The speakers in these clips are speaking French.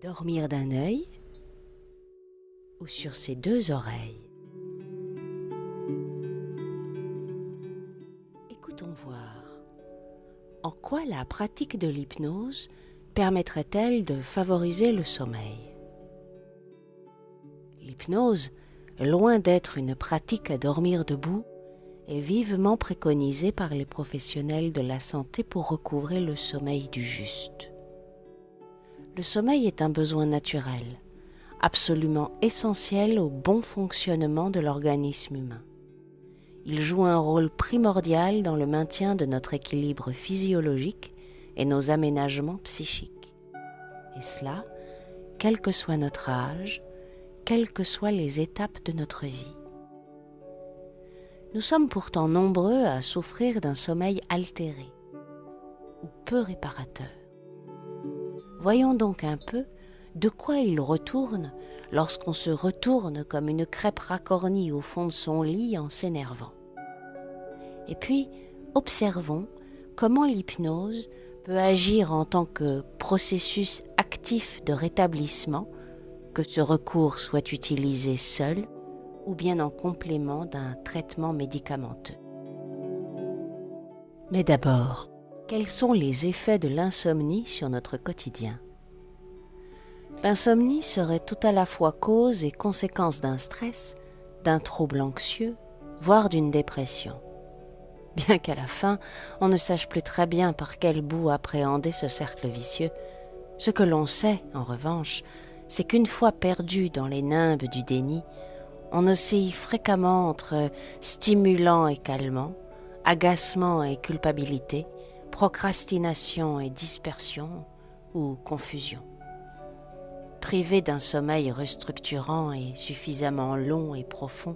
Dormir d'un œil ou sur ses deux oreilles. Écoutons voir en quoi la pratique de l'hypnose permettrait-elle de favoriser le sommeil. L'hypnose, loin d'être une pratique à dormir debout, est vivement préconisée par les professionnels de la santé pour recouvrer le sommeil du juste. Le sommeil est un besoin naturel, absolument essentiel au bon fonctionnement de l'organisme humain. Il joue un rôle primordial dans le maintien de notre équilibre physiologique et nos aménagements psychiques. Et cela, quel que soit notre âge, quelles que soient les étapes de notre vie. Nous sommes pourtant nombreux à souffrir d'un sommeil altéré ou peu réparateur. Voyons donc un peu de quoi il retourne lorsqu'on se retourne comme une crêpe racornie au fond de son lit en s'énervant. Et puis, observons comment l'hypnose peut agir en tant que processus actif de rétablissement, que ce recours soit utilisé seul ou bien en complément d'un traitement médicamenteux. Mais d'abord, quels sont les effets de l'insomnie sur notre quotidien ? L'insomnie serait tout à la fois cause et conséquence d'un stress, d'un trouble anxieux, voire d'une dépression. Bien qu'à la fin, on ne sache plus très bien par quel bout appréhender ce cercle vicieux, ce que l'on sait, en revanche, c'est qu'une fois perdu dans les nimbes du déni, on oscille fréquemment entre stimulant et calmant, agacement et culpabilité, procrastination et dispersion ou confusion. Privé d'un sommeil restructurant et suffisamment long et profond,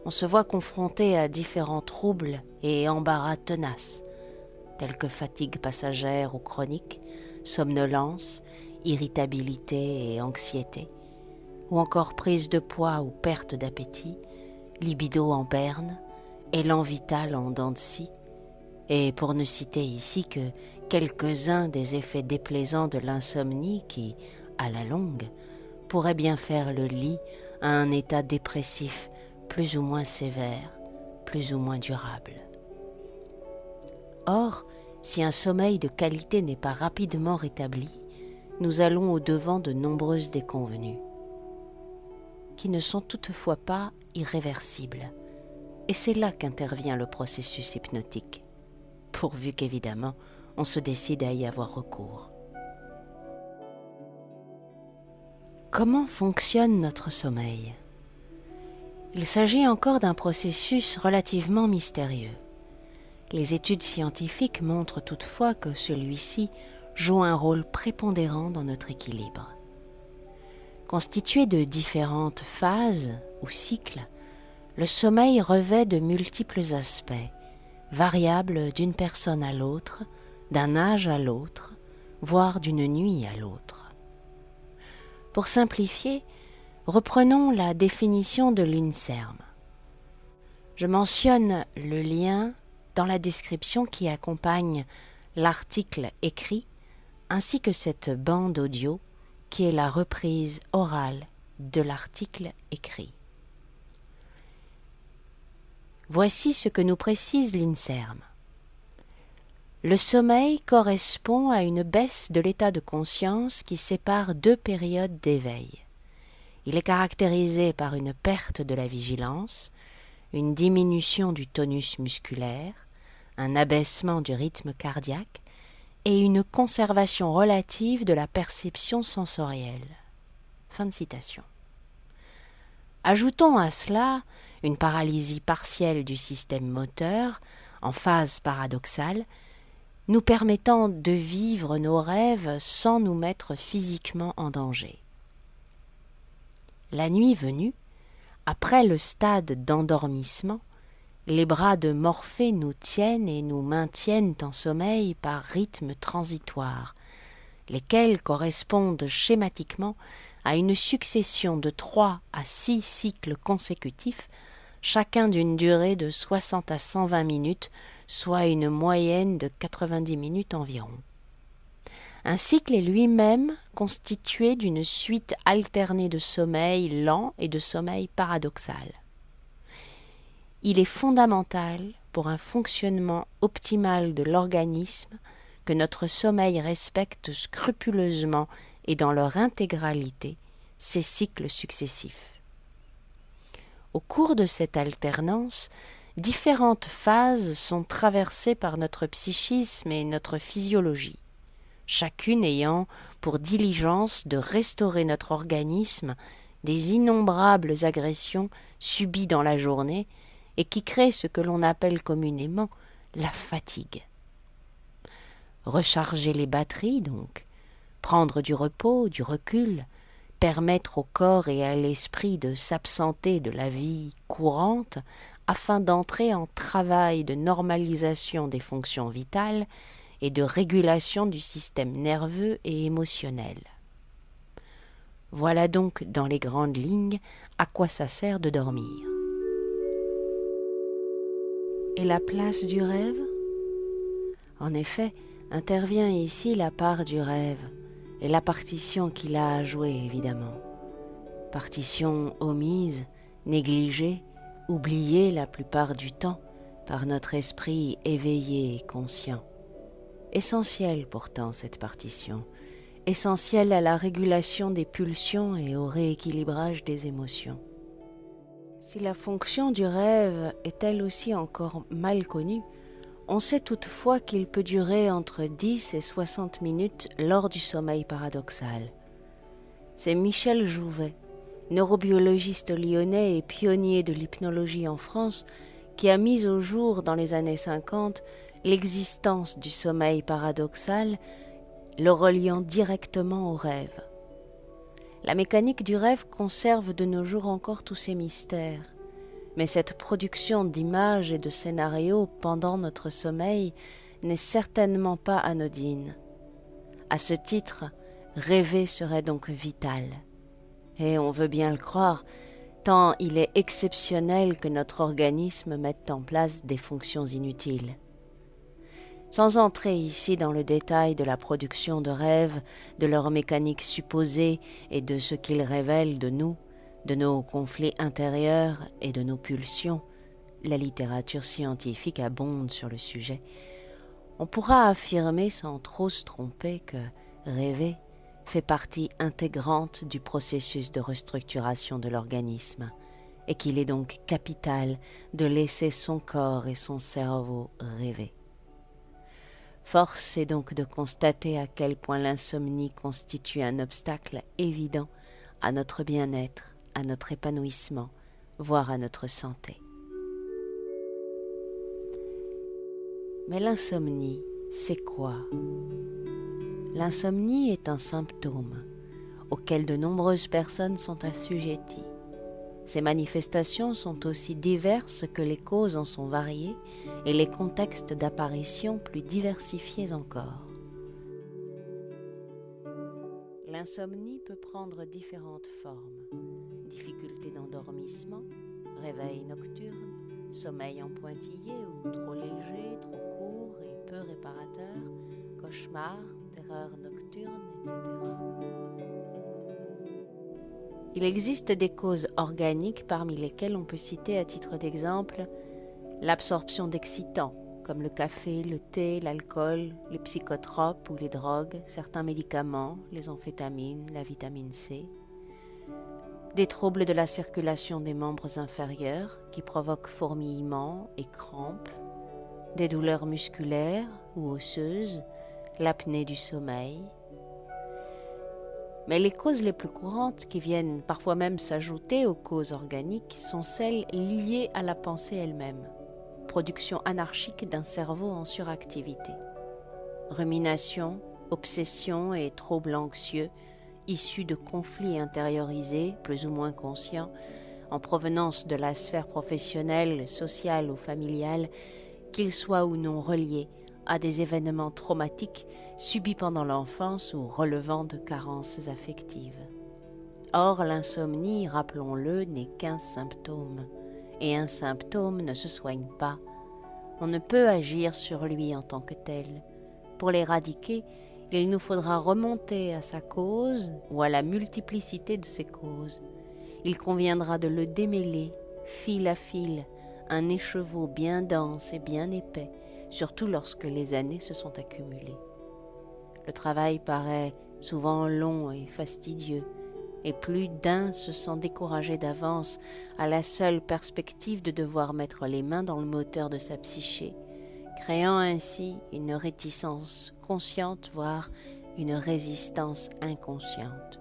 on se voit confronté à différents troubles et embarras tenaces, tels que fatigue passagère ou chronique, somnolence, irritabilité et anxiété, ou encore prise de poids ou perte d'appétit, libido en berne, élan vital en dents de scie, et pour ne citer ici que quelques-uns des effets déplaisants de l'insomnie qui, à la longue, pourraient bien faire le lit à un état dépressif plus ou moins sévère, plus ou moins durable. Or, si un sommeil de qualité n'est pas rapidement rétabli, nous allons au-devant de nombreuses déconvenues, qui ne sont toutefois pas irréversibles. Et c'est là qu'intervient le processus hypnotique, pourvu qu'évidemment, on se décide à y avoir recours. Comment fonctionne notre sommeil ? Il s'agit encore d'un processus relativement mystérieux. Les études scientifiques montrent toutefois que celui-ci joue un rôle prépondérant dans notre équilibre. Constitué de différentes phases ou cycles, le sommeil revêt de multiples aspects, variables d'une personne à l'autre, d'un âge à l'autre, voire d'une nuit à l'autre. Pour simplifier, reprenons la définition de l'INSERM. Je mentionne le lien dans la description qui accompagne l'article écrit ainsi que cette bande audio qui est la reprise orale de l'article écrit. Voici ce que nous précise l'INSERM. Le sommeil correspond à une baisse de l'état de conscience qui sépare deux périodes d'éveil. Il est caractérisé par une perte de la vigilance, une diminution du tonus musculaire, un abaissement du rythme cardiaque et une conservation relative de la perception sensorielle. Fin de citation. Ajoutons à cela une paralysie partielle du système moteur, en phase paradoxale, nous permettant de vivre nos rêves sans nous mettre physiquement en danger. La nuit venue, après le stade d'endormissement, les bras de Morphée nous tiennent et nous maintiennent en sommeil par rythmes transitoires, lesquels correspondent schématiquement à une succession de 3 à 6 cycles consécutifs, chacun d'une durée de 60 à 120 minutes, soit une moyenne de 90 minutes environ. Un cycle est lui-même constitué d'une suite alternée de sommeil lent et de sommeil paradoxal. Il est fondamental pour un fonctionnement optimal de l'organisme que notre sommeil respecte scrupuleusement et dans leur intégralité ces cycles successifs. Au cours de cette alternance, différentes phases sont traversées par notre psychisme et notre physiologie, chacune ayant pour diligence de restaurer notre organisme des innombrables agressions subies dans la journée et qui créent ce que l'on appelle communément la fatigue. Recharger les batteries, donc, prendre du repos, du recul, permettre au corps et à l'esprit de s'absenter de la vie courante afin d'entrer en travail de normalisation des fonctions vitales et de régulation du système nerveux et émotionnel. Voilà donc dans les grandes lignes à quoi ça sert de dormir. Et la place du rêve ? En effet, intervient ici la part du rêve et la partition qu'il a à jouer, évidemment. Partition omise, négligée, oubliée la plupart du temps par notre esprit éveillé et conscient. Essentielle pourtant cette partition, essentielle à la régulation des pulsions et au rééquilibrage des émotions. Si la fonction du rêve est elle aussi encore mal connue, on sait toutefois qu'il peut durer entre 10 et 60 minutes lors du sommeil paradoxal. C'est Michel Jouvet, neurobiologiste lyonnais et pionnier de l'hypnologie en France, qui a mis au jour dans les années 50 l'existence du sommeil paradoxal, le reliant directement au rêve. La mécanique du rêve conserve de nos jours encore tous ses mystères, mais cette production d'images et de scénarios pendant notre sommeil n'est certainement pas anodine. À ce titre, rêver serait donc vital. Et on veut bien le croire, tant il est exceptionnel que notre organisme mette en place des fonctions inutiles. Sans entrer ici dans le détail de la production de rêves, de leur mécanique supposée et de ce qu'ils révèlent de nous, de nos conflits intérieurs et de nos pulsions, la littérature scientifique abonde sur le sujet, on pourra affirmer sans trop se tromper que rêver fait partie intégrante du processus de restructuration de l'organisme et qu'il est donc capital de laisser son corps et son cerveau rêver. Force est donc de constater à quel point l'insomnie constitue un obstacle évident à notre bien-être, à notre épanouissement, voire à notre santé. Mais l'insomnie, c'est quoi ? L'insomnie est un symptôme auquel de nombreuses personnes sont assujetties. Ces manifestations sont aussi diverses que les causes en sont variées et les contextes d'apparition plus diversifiés encore. L'insomnie peut prendre différentes formes. Difficulté d'endormissement, réveil nocturne, sommeil en pointillé ou trop léger, trop court et peu réparateur, cauchemar, terreur nocturne, etc. Il existe des causes organiques parmi lesquelles on peut citer à titre d'exemple l'absorption d'excitants comme le café, le thé, l'alcool, les psychotropes ou les drogues, certains médicaments, les amphétamines, la vitamine C, des troubles de la circulation des membres inférieurs qui provoquent fourmillements et crampes, des douleurs musculaires ou osseuses, l'apnée du sommeil. Mais les causes les plus courantes, qui viennent parfois même s'ajouter aux causes organiques, sont celles liées à la pensée elle-même, production anarchique d'un cerveau en suractivité. Rumination, obsession et troubles anxieux, issus de conflits intériorisés, plus ou moins conscients, en provenance de la sphère professionnelle, sociale ou familiale, qu'ils soient ou non reliés à des événements traumatiques subis pendant l'enfance ou relevant de carences affectives. Or, l'insomnie, rappelons-le, n'est qu'un symptôme, et un symptôme ne se soigne pas. On ne peut agir sur lui en tant que tel. Pour l'éradiquer, il nous faudra remonter à sa cause ou à la multiplicité de ses causes. Il conviendra de le démêler, fil à fil, un écheveau bien dense et bien épais, surtout lorsque les années se sont accumulées. Le travail paraît souvent long et fastidieux, et plus d'un se sent découragé d'avance à la seule perspective de devoir mettre les mains dans le moteur de sa psyché, créant ainsi une réticence consciente, voire une résistance inconsciente.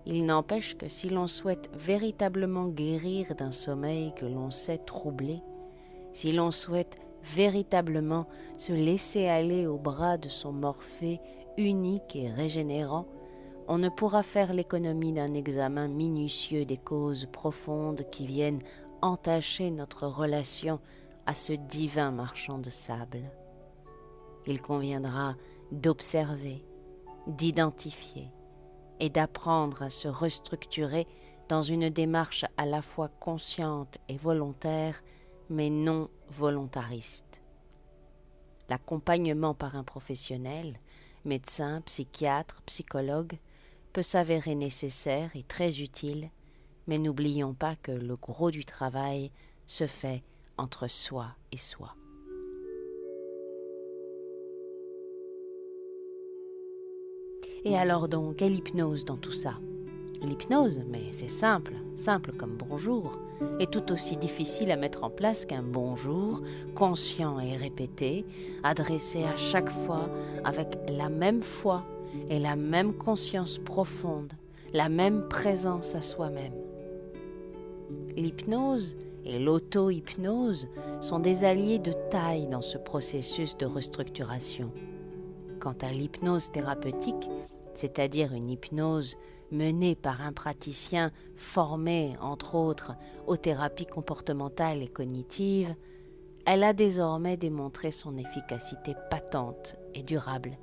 Il n'empêche que si l'on souhaite véritablement guérir d'un sommeil que l'on sait troublé, si l'on souhaite véritablement se laisser aller aux bras de son Morphée unique et régénérant, on ne pourra faire l'économie d'un examen minutieux des causes profondes qui viennent entacher notre relation à ce divin marchand de sable. Il conviendra d'observer, d'identifier et d'apprendre à se restructurer dans une démarche à la fois consciente et volontaire, mais non volontariste. L'accompagnement par un professionnel, médecin, psychiatre, psychologue, peut s'avérer nécessaire et très utile, mais n'oublions pas que le gros du travail se fait entre soi et soi. Et alors donc, quelle hypnose dans tout ça? L'hypnose, mais c'est simple, simple comme bonjour, est tout aussi difficile à mettre en place qu'un bonjour conscient et répété, adressé à chaque fois avec la même foi et la même conscience profonde, la même présence à soi-même. L'hypnose et l'auto-hypnose sont des alliés de taille dans ce processus de restructuration. Quant à l'hypnose thérapeutique, c'est-à-dire une hypnose menée par un praticien formé, entre autres, aux thérapies comportementales et cognitives, elle a désormais démontré son efficacité patente et durable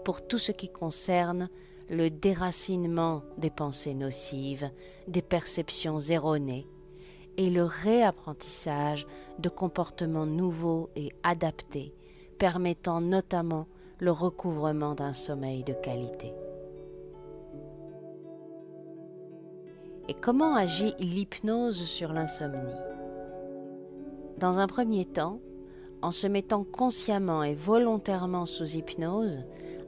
pour tout ce qui concerne le déracinement des pensées nocives, des perceptions erronées et le réapprentissage de comportements nouveaux et adaptés, permettant notamment le recouvrement d'un sommeil de qualité. Et comment agit l'hypnose sur l'insomnie? Dans un premier temps, en se mettant consciemment et volontairement sous hypnose,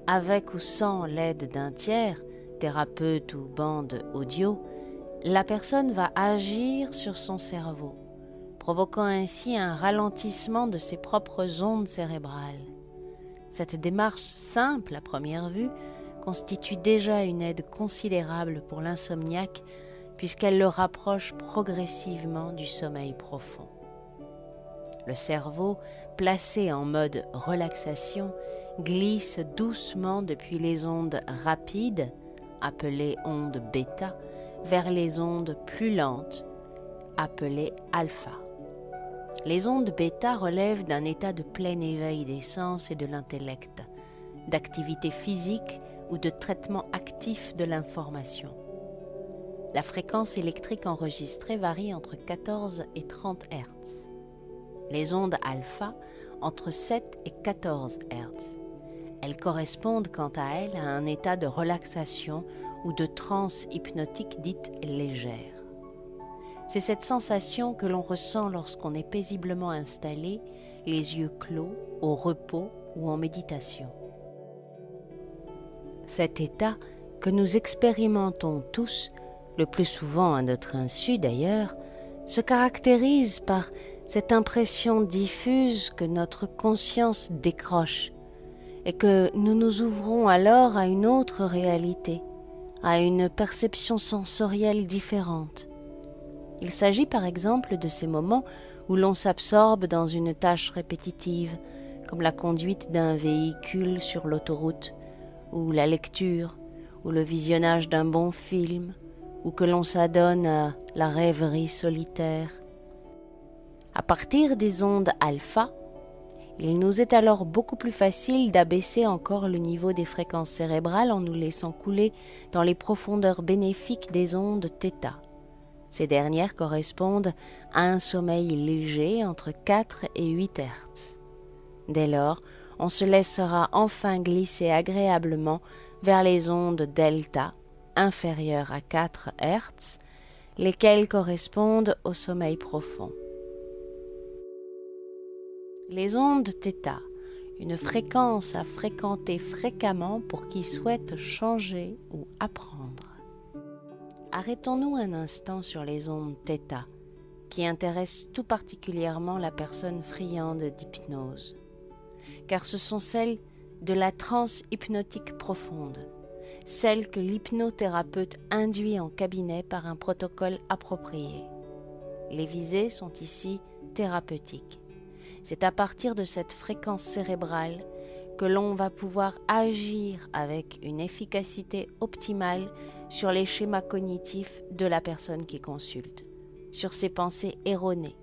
avec ou sans l'aide d'un tiers, thérapeute ou bande audio, la personne va agir sur son cerveau, provoquant ainsi un ralentissement de ses propres ondes cérébrales. Cette démarche simple à première vue constitue déjà une aide considérable pour l'insomniaque puisqu'elle le rapproche progressivement du sommeil profond. Le cerveau, placé en mode relaxation, glisse doucement depuis les ondes rapides, appelées ondes bêta, vers les ondes plus lentes, appelées alpha. Les ondes bêta relèvent d'un état de plein éveil des sens et de l'intellect, d'activité physique ou de traitement actif de l'information. La fréquence électrique enregistrée varie entre 14 et 30 Hz. Les ondes alpha entre 7 et 14 Hz. Elles correspondent quant à elles à un état de relaxation ou de transe hypnotique dite légère. C'est cette sensation que l'on ressent lorsqu'on est paisiblement installé, les yeux clos, au repos ou en méditation. Cet état que nous expérimentons tous, le plus souvent à notre insu d'ailleurs, se caractérise par cette impression diffuse que notre conscience décroche et que nous nous ouvrons alors à une autre réalité, à une perception sensorielle différente. Il s'agit par exemple de ces moments où l'on s'absorbe dans une tâche répétitive, comme la conduite d'un véhicule sur l'autoroute, ou la lecture, ou le visionnage d'un bon film, ou que l'on s'adonne à la rêverie solitaire. À partir des ondes alpha, il nous est alors beaucoup plus facile d'abaisser encore le niveau des fréquences cérébrales en nous laissant couler dans les profondeurs bénéfiques des ondes θ. Ces dernières correspondent à un sommeil léger entre 4 et 8 Hz. Dès lors, on se laissera enfin glisser agréablement vers les ondes delta inférieures à 4 Hz, lesquelles correspondent au sommeil profond. Les ondes θ, une fréquence à fréquenter fréquemment pour qui souhaite changer ou apprendre. Arrêtons-nous un instant sur les ondes θ, qui intéressent tout particulièrement la personne friande d'hypnose, car ce sont celles de la transe hypnotique profonde, celles que l'hypnothérapeute induit en cabinet par un protocole approprié. Les visées sont ici thérapeutiques. C'est à partir de cette fréquence cérébrale que l'on va pouvoir agir avec une efficacité optimale sur les schémas cognitifs de la personne qui consulte, sur ses pensées erronées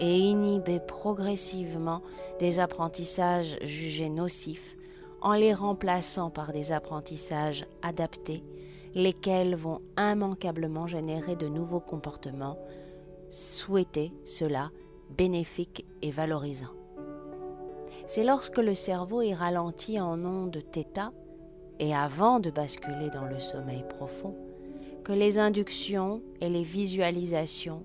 et inhiber progressivement des apprentissages jugés nocifs en les remplaçant par des apprentissages adaptés, lesquels vont immanquablement générer de nouveaux comportements, souhaités, cela, bénéfiques et valorisants. C'est lorsque le cerveau est ralenti en ondes θ, et avant de basculer dans le sommeil profond, que les inductions et les visualisations,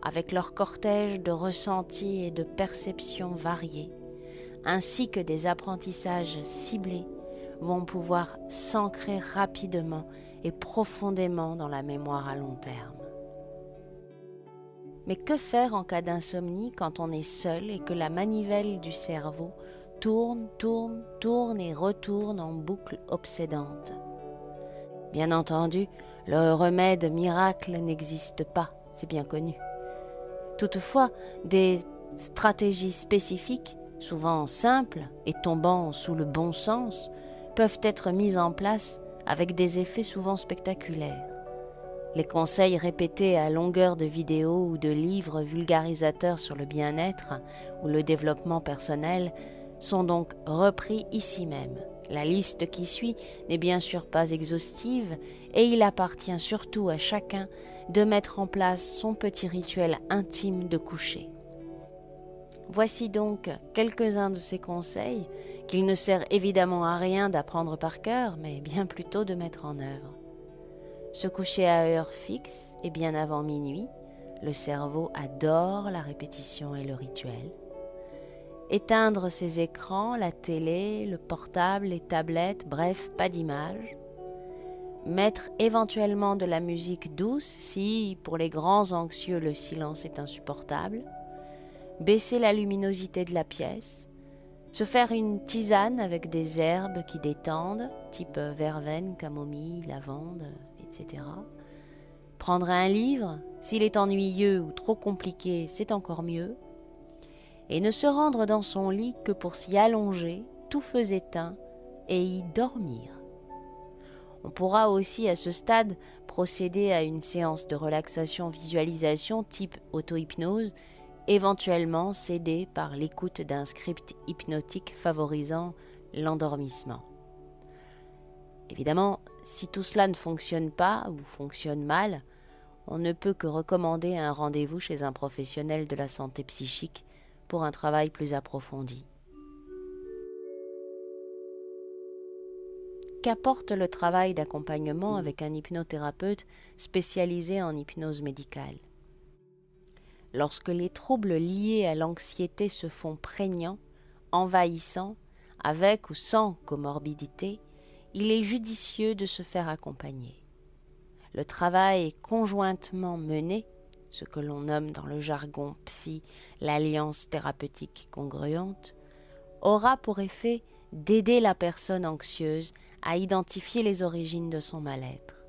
avec leur cortège de ressentis et de perceptions variés, ainsi que des apprentissages ciblés, vont pouvoir s'ancrer rapidement et profondément dans la mémoire à long terme. Mais que faire en cas d'insomnie quand on est seul et que la manivelle du cerveau tourne, tourne, tourne et retourne en boucle obsédante? Bien entendu, le remède miracle n'existe pas, c'est bien connu. Toutefois, des stratégies spécifiques, souvent simples et tombant sous le bon sens, peuvent être mises en place avec des effets souvent spectaculaires. Les conseils répétés à longueur de vidéos ou de livres vulgarisateurs sur le bien-être ou le développement personnel sont donc repris ici même. La liste qui suit n'est bien sûr pas exhaustive et il appartient surtout à chacun de mettre en place son petit rituel intime de coucher. Voici donc quelques-uns de ces conseils qu'il ne sert évidemment à rien d'apprendre par cœur, mais bien plutôt de mettre en œuvre. Se coucher à heure fixe et bien avant minuit, le cerveau adore la répétition et le rituel. Éteindre ses écrans, la télé, le portable, les tablettes, bref, pas d'image. Mettre éventuellement de la musique douce si, pour les grands anxieux, le silence est insupportable. Baisser la luminosité de la pièce. Se faire une tisane avec des herbes qui détendent, type verveine, camomille, lavande, etc. Prendre un livre, s'il est ennuyeux ou trop compliqué, c'est encore mieux. Et ne se rendre dans son lit que pour s'y allonger, tout feu éteint, et y dormir. On pourra aussi à ce stade procéder à une séance de relaxation-visualisation type auto-hypnose, éventuellement cédée par l'écoute d'un script hypnotique favorisant l'endormissement. Évidemment, si tout cela ne fonctionne pas ou fonctionne mal, on ne peut que recommander un rendez-vous chez un professionnel de la santé psychique pour un travail plus approfondi. Qu'apporte le travail d'accompagnement avec un hypnothérapeute spécialisé en hypnose médicale? Lorsque les troubles liés à l'anxiété se font prégnants, envahissants, avec ou sans comorbidité, il est judicieux de se faire accompagner. Le travail conjointement mené, ce que l'on nomme dans le jargon psy l'alliance thérapeutique congruente, aura pour effet d'aider la personne anxieuse à identifier les origines de son mal-être.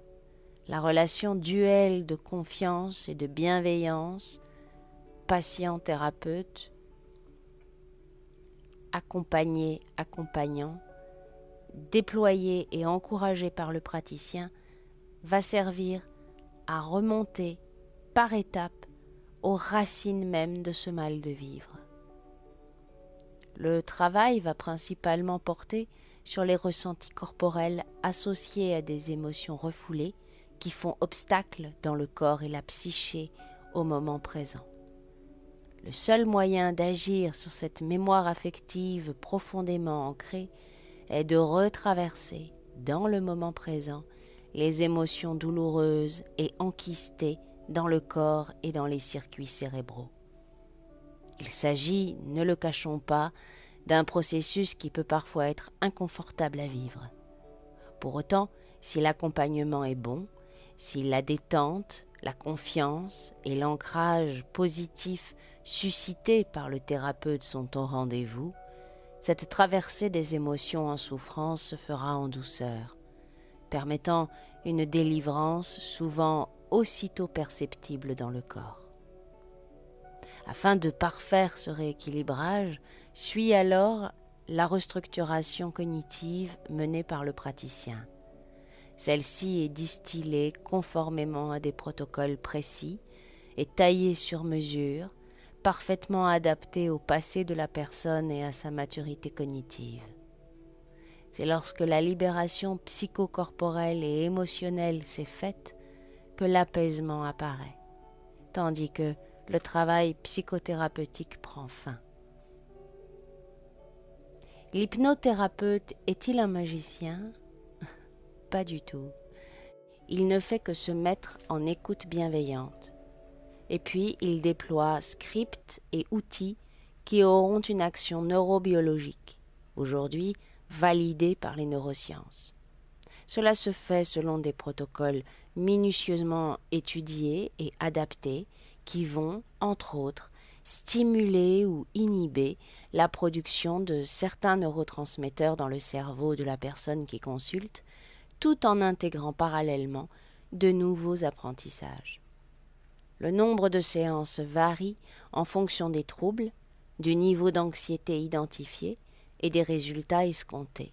La relation duelle de confiance et de bienveillance, patient-thérapeute, accompagné-accompagnant, déployée et encouragée par le praticien, va servir à remonter par étapes aux racines même de ce mal de vivre. Le travail va principalement porter sur les ressentis corporels associés à des émotions refoulées qui font obstacle dans le corps et la psyché au moment présent. Le seul moyen d'agir sur cette mémoire affective profondément ancrée est de retraverser, dans le moment présent, les émotions douloureuses et enquistées dans le corps et dans les circuits cérébraux. Il s'agit, ne le cachons pas, d'un processus qui peut parfois être inconfortable à vivre. Pour autant, si l'accompagnement est bon, si la détente, la confiance et l'ancrage positif suscités par le thérapeute sont au rendez-vous, cette traversée des émotions en souffrance se fera en douceur, permettant une délivrance souvent aussitôt perceptible dans le corps. Afin de parfaire ce rééquilibrage, suit alors la restructuration cognitive menée par le praticien. Celle-ci est distillée conformément à des protocoles précis et taillée sur mesure, parfaitement adaptée au passé de la personne et à sa maturité cognitive. C'est lorsque la libération psychocorporelle et émotionnelle s'est faite que l'apaisement apparaît, tandis que le travail psychothérapeutique prend fin. L'hypnothérapeute est-il un magicien ? Pas du tout. Il ne fait que se mettre en écoute bienveillante. Et puis, il déploie scripts et outils qui auront une action neurobiologique, aujourd'hui validée par les neurosciences. Cela se fait selon des protocoles minutieusement étudiés et adaptés qui vont, entre autres, stimuler ou inhiber la production de certains neurotransmetteurs dans le cerveau de la personne qui consulte, tout en intégrant parallèlement de nouveaux apprentissages. Le nombre de séances varie en fonction des troubles, du niveau d'anxiété identifié et des résultats escomptés.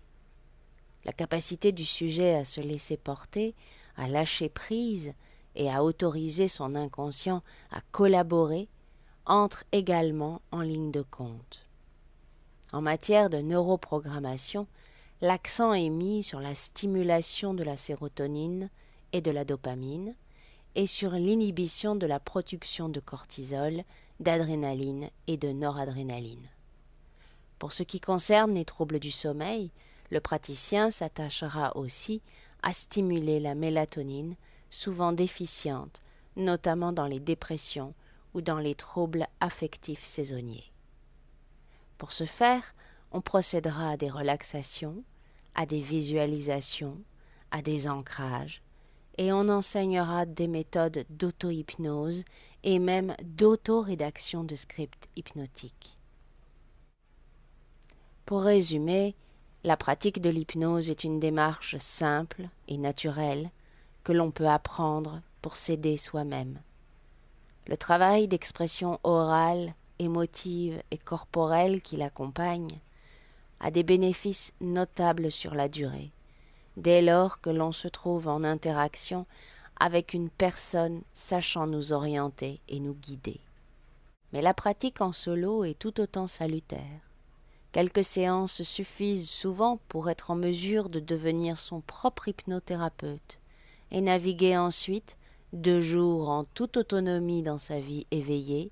La capacité du sujet à se laisser porter, à lâcher prise et à autoriser son inconscient à collaborer entre également en ligne de compte. En matière de neuroprogrammation, l'accent est mis sur la stimulation de la sérotonine et de la dopamine et sur l'inhibition de la production de cortisol, d'adrénaline et de noradrénaline. Pour ce qui concerne les troubles du sommeil, le praticien s'attachera aussi à stimuler la mélatonine, souvent déficiente, notamment dans les dépressions ou dans les troubles affectifs saisonniers. Pour ce faire, on procédera à des relaxations, à des visualisations, à des ancrages, et on enseignera des méthodes d'auto-hypnose et même d'auto-rédaction de scripts hypnotiques. Pour résumer, la pratique de l'hypnose est une démarche simple et naturelle que l'on peut apprendre pour s'aider soi-même. Le travail d'expression orale, émotive et corporelle qui l'accompagne a des bénéfices notables sur la durée, dès lors que l'on se trouve en interaction avec une personne sachant nous orienter et nous guider. Mais la pratique en solo est tout autant salutaire. Quelques séances suffisent souvent pour être en mesure de devenir son propre hypnothérapeute et naviguer ensuite 2 jours en toute autonomie dans sa vie éveillée,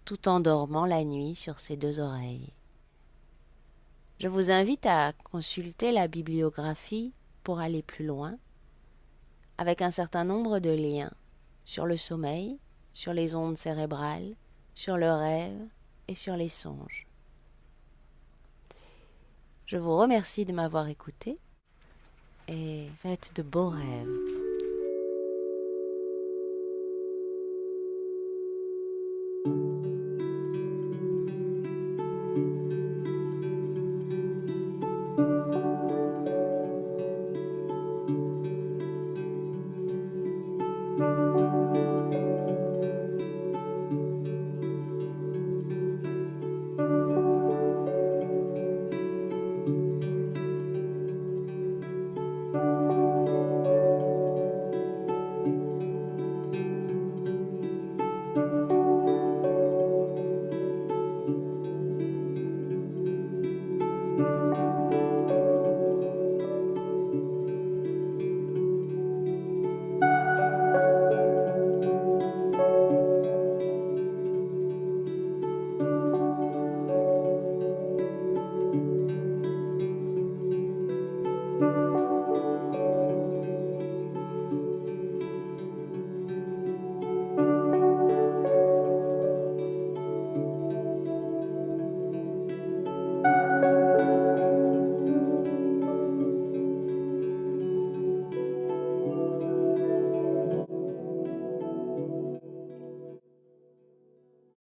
tout en dormant la nuit sur ses 2 oreilles. Je vous invite à consulter la bibliographie pour aller plus loin, avec un certain nombre de liens sur le sommeil, sur les ondes cérébrales, sur le rêve et sur les songes. Je vous remercie de m'avoir écouté et faites de beaux rêves.